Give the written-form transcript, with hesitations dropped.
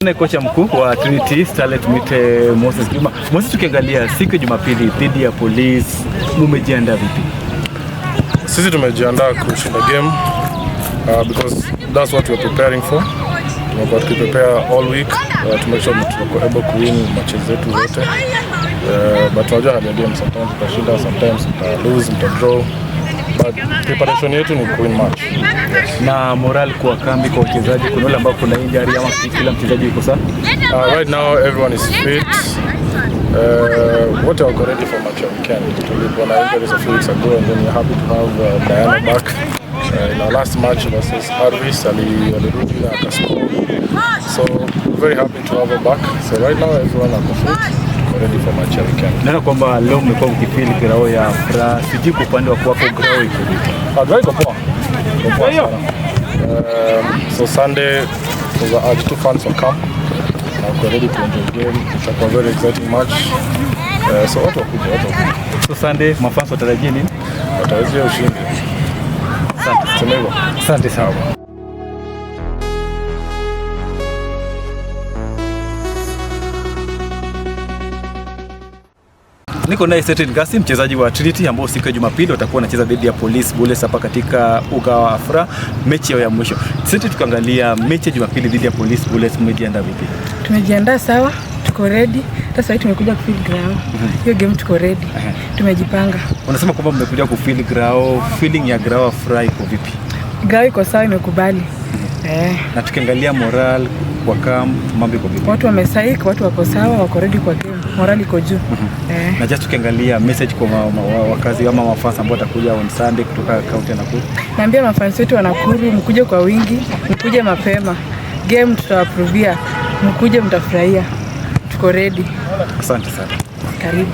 Ni kocha mkuu wa Trinity Starlet Moses Juma. Moses, tukiangalia siku ya Jumapili dhidi ya Police, mumejiandaa vipi? Sisi tumejiandaa kushinda game because that's what we're preparing for. Tumekuwa tukiprepare all week to make sure tuko able to win matches zetu zote. But tunajua hali ya game, sometimes tutashinda, sometimes lose, draw. But preparation yetu ni win match. Na moral kwa kambi kwa wachezaji, kuna wale ambao kuna injury ama kila mchezaji yuko sawa? Right now everyone is fit. What are ready for match weekend? Tulikuwa na injuries a few weeks ago and then we're happy to have Diana back. In our last match versus Harvis, alirudi na akascore. So very happy to have her back. So right now everyone are fit. Ready for match weekend. Naona kwamba leo mmekuwa mkifeel grao ya Fra. Sijui kwa upande wa kwako grao iko vipi? Grao iko poa. So Sunday our two fans will come. We're ready to enjoy the game. It's a very exciting match. So watu wakuja. So Sunday mafans watarajia nini? Watarajia ushindi. Asante sana. Niko naye Settled Gasi, mchezaji wa Trinity ambao siku ya Jumapili watakuwa wanacheza dhidi ya Police Bullets hapa katika uga wa Afra, mechi yao ya mwisho. Settled, tukaangalia mechi ya Jumapili dhidi ya Police Bullets, mmejiandaa vipi? Tumejiandaa sawa, tuko ready. Sasa hivi tumekuja kufeel ground. Hiyo game tuko ready. Tumejipanga. Unasema kwamba mmekuja kufeel ground, feeling ya ground Afra iko vipi? Ground iko sawa, imekubali. Na tukiangalia moral kwa camp, mambo iko vipi? Watu wamesaika, watu wako sawa, wako ready kwa game. Moral iko juu. Na just tukiangalia message kwa wakazi ama mafans ambao watakuja on Sunday kutoka kaunti ya Nakuru. Naambia mafans wetu wa Nakuru, mkuje kwa wingi, mkuje mapema. Game tutawaprovia, mkuje mtafurahia. Tuko ready. Asante sana. Karibu.